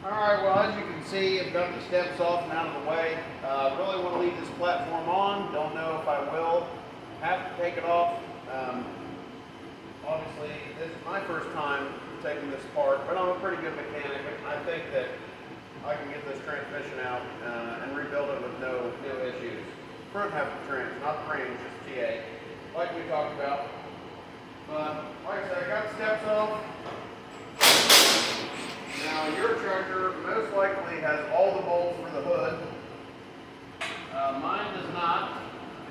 Alright, well, as you can see, I've got the steps off and out of the way. Really want to leave this platform on. Don't know if I will have to take it off. Obviously, this is my first time taking this apart, but I'm a pretty good mechanic. I think that I can get this transmission out and rebuild it with no issues. Front half of the trans, not the range, just TA, like we talked about. But like I said, I got the steps off. Now your tractor most likely has all the bolts for the hood. Mine does not.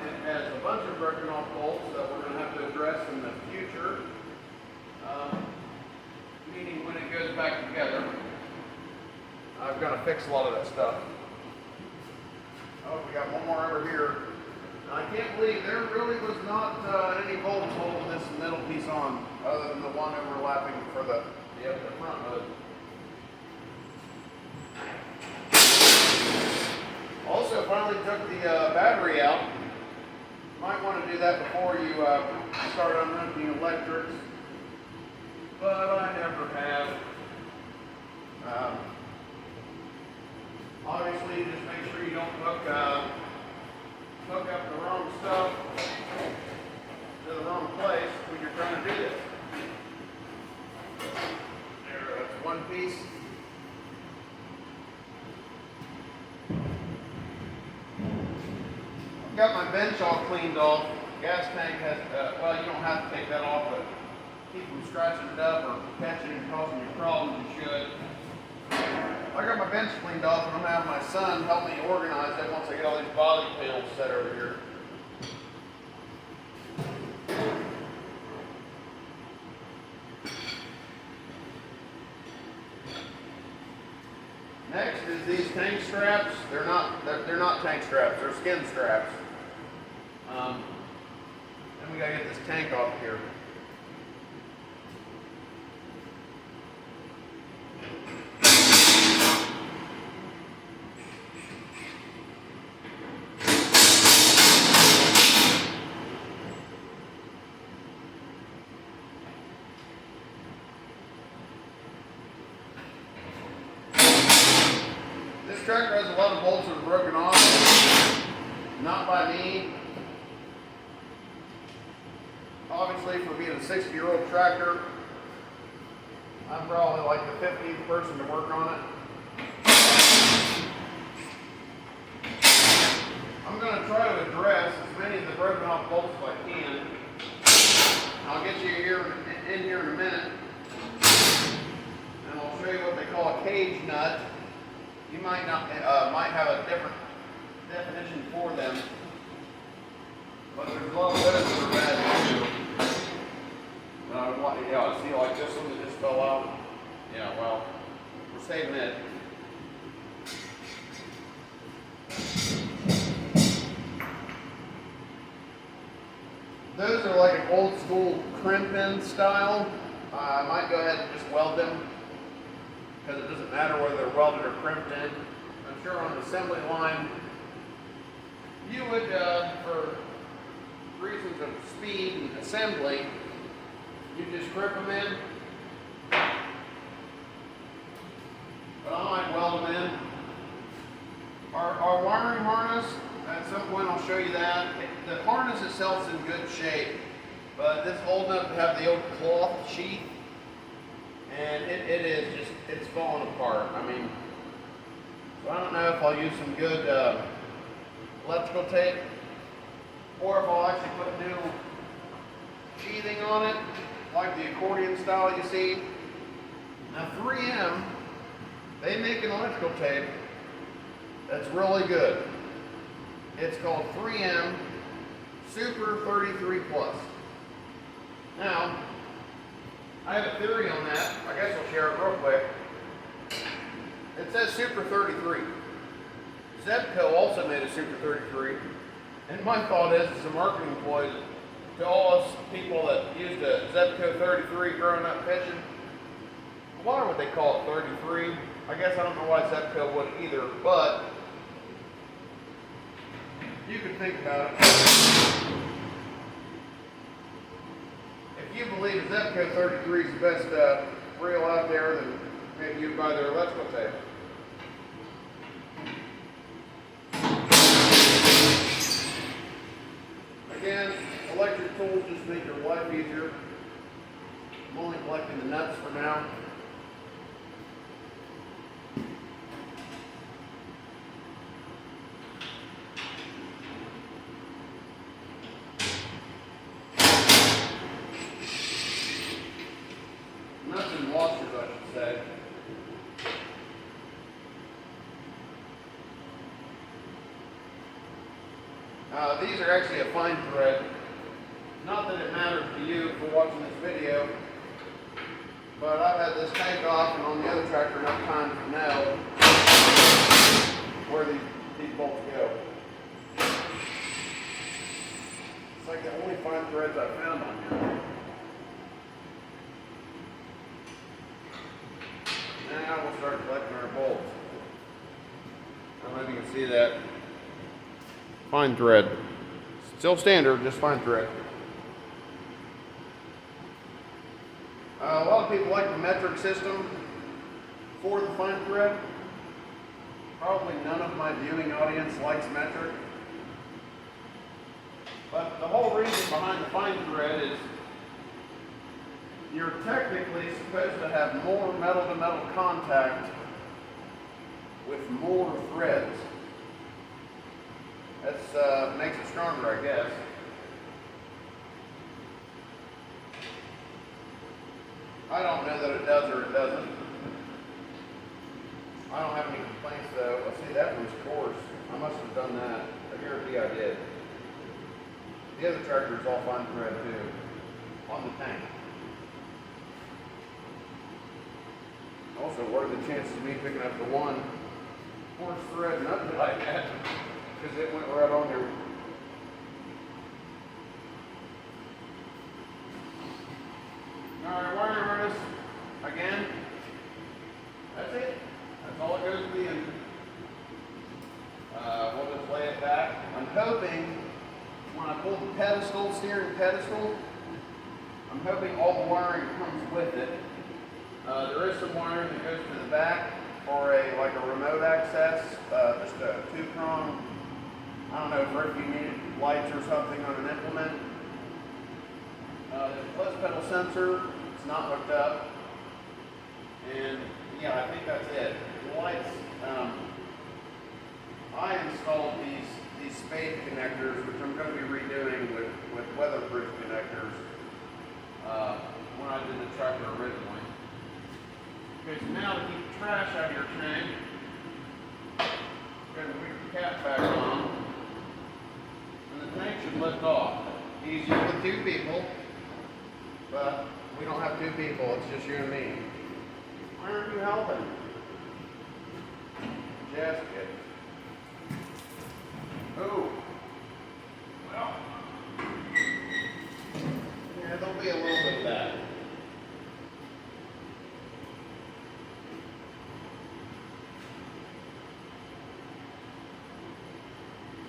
It has a bunch of broken off bolts that we're going to have to address in the future. Meaning when it goes back together. I've got to fix a lot of that stuff. Oh, we got one more over here. I can't believe there really was not any bolts holding this middle piece on, other than the one overlapping for the front hood. Also, finally took the battery out. Might want to do that before you start unhooking electrics, but I never have. Obviously, just make sure you don't hook up the wrong stuff to the wrong place when you're trying to do this. There, that's one piece. I've got my bench all cleaned off. Gas tank has, well, you don't have to take that off, but keep from scratching it up or catching and causing you problems, you should. I got my bench cleaned off, and I'm having my son help me organize it once I get all these body panels set over here. Next is these tank straps. They're not tank straps. They're skin straps. Then we gotta get this tank off here. This tractor has a lot of bolts that are broken off, not by me. Obviously, for being a 60-year-old tractor, I'm probably like the 15th person to work on it. I'm going to try to address as many of the broken off bolts as I can. I'll get you in here in a minute, and I'll show you what they call a cage nut. You might have a different definition for them, but there's a lot of those that are bad too. Yeah, see, like this one that just fell out. Yeah, well, we're saving it. Those are like an old school crimping style. I might go ahead and just weld them, because it doesn't matter whether they're welded or crimped in. I'm sure on the assembly line, you would, for reasons of speed and assembly, you just crimp them in. But I might weld them in. Our wiring harness, at some point I'll show you that. The harness itself is in good shape, but this is old enough to have the old cloth sheath. And it is just, it's falling apart. I mean, so I don't know if I'll use some good electrical tape, or if I'll actually put new sheathing on it, like the accordion style you see. Now 3M, they make an electrical tape that's really good. It's called 3M Super 33 Plus. Now, I have a theory on that. I guess I'll share it real quick. It says Super 33. Zebco also made a Super 33. And my thought is, as a marketing ploy, to all us people that used a Zebco 33 growing up fishing, why would they call it 33? I guess I don't know why Zebco would either, but you can think about it. If you believe Zebco 33 is the best reel out there, then maybe you'd buy their electrical tape. Again, electric tools just make your life easier. I'm only collecting the nuts for now. Nuts and washers, I should say. These are actually a fine thread. Not that it matters to you for watching this video, but I've had this tank off and on the other tractor enough time to know where these bolts go. It's like the only fine threads I've found on here. Now we'll start collecting our bolts. I don't know if you can see that. Fine thread. Still standard, just fine thread. A lot of people like the metric system for the fine thread. Probably none of my viewing audience likes metric. But the whole reason behind the fine thread is you're technically supposed to have more metal-to-metal contact with more threads. That makes it stronger, I guess. I don't know that it does or it doesn't. I don't have any complaints though. Let's see, that one's coarse. I must have done that. I guarantee I did. The other tractor is all fine thread too, on the tank. Also, what are the chances of me picking up the one coarse thread nut that I had? Because it went right on there. Alright, wire harness. Again. That's it. That's all it goes to the engine. We'll just lay it back. I'm hoping when I pull the pedestal, steering pedestal, I'm hoping all the wiring comes with it. There is some wiring that goes to the back for like a remote access, just a 2-prong, I don't know, for if you need lights or something on an implement. There's a clutch pedal sensor, it's not hooked up. And yeah, I think that's it. The lights, I installed these spade connectors, which I'm going to be redoing with weatherproof connectors when I did the tractor originally. Okay, so now to keep the trash out of your tank, we're going to put the cap back on, and the tank should lift off. Easier with 2 people, but we don't have 2 people, it's just you and me. Why aren't you helping? Just kidding. Oh. Well. Yeah, there'll be a little bit of that.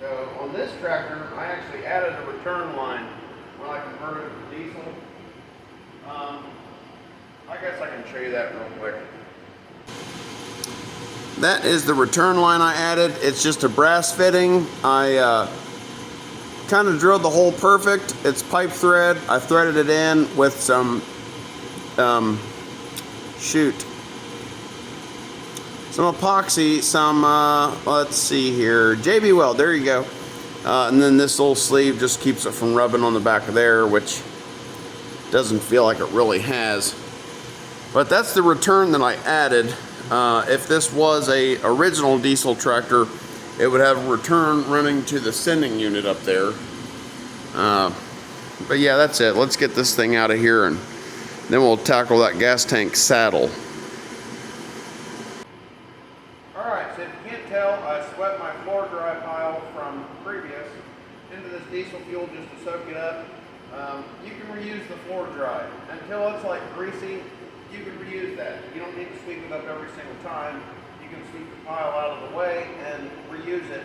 So on this tractor, I actually added a return line when I converted it to diesel. I guess I can show you that real quick. That is the return line I added. It's just a brass fitting. I kind of drilled the hole perfect. It's pipe thread. I threaded it in with some some epoxy, some let's see here, JB Weld, there you go. And then this little sleeve just keeps it from rubbing on the back of there, which doesn't feel like it really has. But that's the return that I added. If this was a original diesel tractor, it would have a return running to the sending unit up there. But yeah, that's it. Let's get this thing out of here and then we'll tackle that gas tank saddle. Alright, so if you can't tell, I swept my floor dry pile from previous into this diesel fuel just to soak it up. You can reuse the floor dry. Until it's like greasy, you can reuse that. You don't need to sweep it up every single time. You can sweep the pile out of the way and reuse it,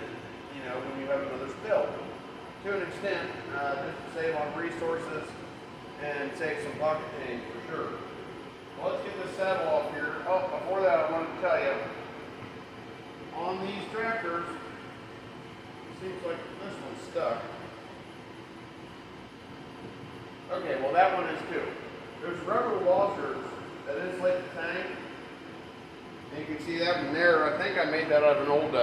you know, when you have another spill. To an extent, just to save on resources and save some pocket change for sure. let's get this saddle off here. Oh, before that, I wanted to tell you, on these tractors, it seems like this one's stuck. Okay, well that one is too. There's rubber washers that insulate the tank. And you can see that one there. I think I made that out of an old,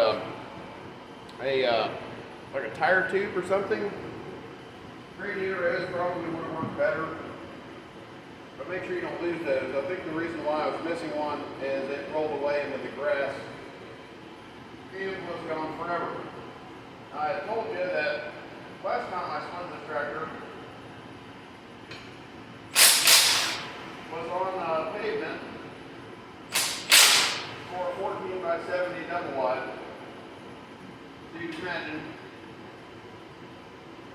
like a tire tube or something. Radiator is probably would have worked better. But make sure you don't lose those. I think the reason why I was missing one is it rolled away into the grass and was gone forever. I had told you that last time I spun this tractor was on pavement for a 14 by 70 double wide. So you can imagine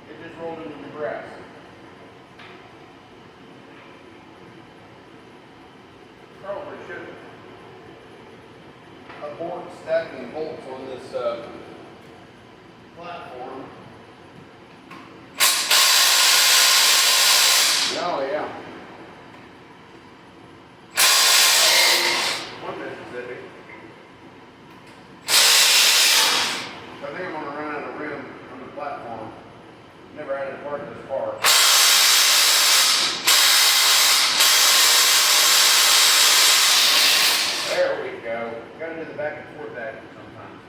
it just rolled into the grass. Probably should abort stacking bolts on this platform. Oh yeah. One Mississippi. I think I'm going to run out of room on the platform. Never had it parked this far. There we go. Got to do the back and forth action sometimes.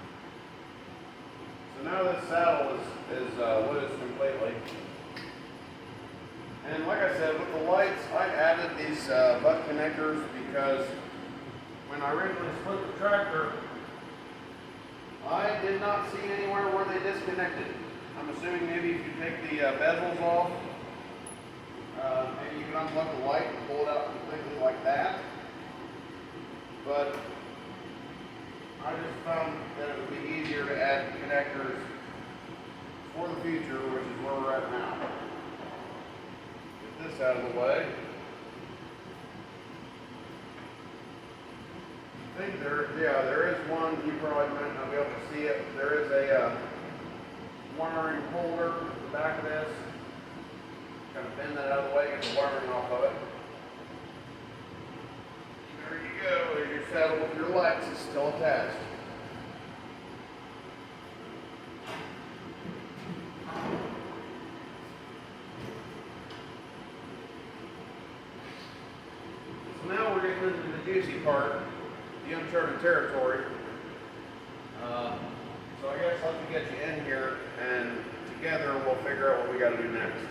So now this saddle is loose completely. And like I said, with the lights, I added these butt connectors because when I originally split the tractor, I did not see anywhere where they disconnected. I'm assuming maybe if you take the bezels off, maybe you can unplug the light and pull it out completely like that. But I just found that it would be easier to add connectors for the future, which is where we're at now. Get this out of the way. I think there is one, you probably might not be able to see it. There is a wiring holder at the back of this. Kind of bend that out of the way, get the wiring off of it. There you go, there's your saddle with your lights, it's still attached. So now we're getting into the juicy part, the uncharted territory. So I guess let me get you in here and together we'll figure out what we got to do next.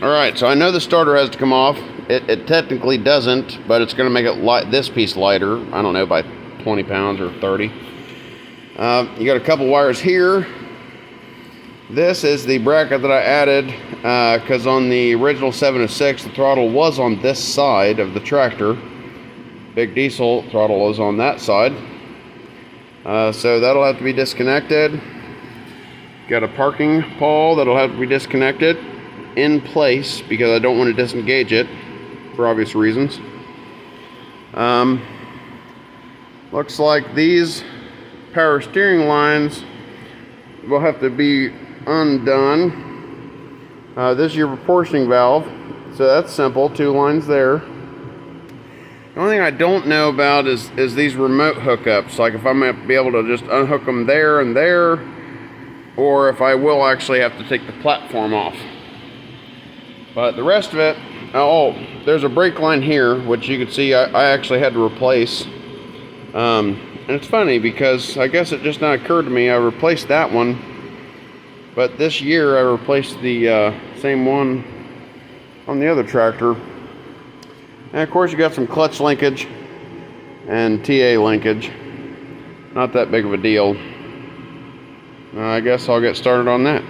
Alright, so I know the starter has to come off. It technically doesn't, but it's going to make it light, this piece lighter, I don't know, by 20 pounds or 30. You got a couple wires here. This is the bracket that I added because on the original 706 the throttle was on this side of the tractor. Big diesel throttle is on that side. So that'll have to be disconnected. Got a parking pole that'll have to be disconnected in place because I don't want to disengage it for obvious reasons. Looks like these power steering lines will have to be undone. This is your proportioning valve, so that's simple, 2 lines there. The only thing I don't know about is these remote hookups, like if I'm going to be able to just unhook them there and there, or if I will actually have to take the platform off. But the rest of it, oh, there's a brake line here, which you can see I actually had to replace. And it's funny because I guess it just now occurred to me, I replaced that one, but this year I replaced the same one on the other tractor. And of course you got some clutch linkage and TA linkage. Not that big of a deal. I guess I'll get started on that.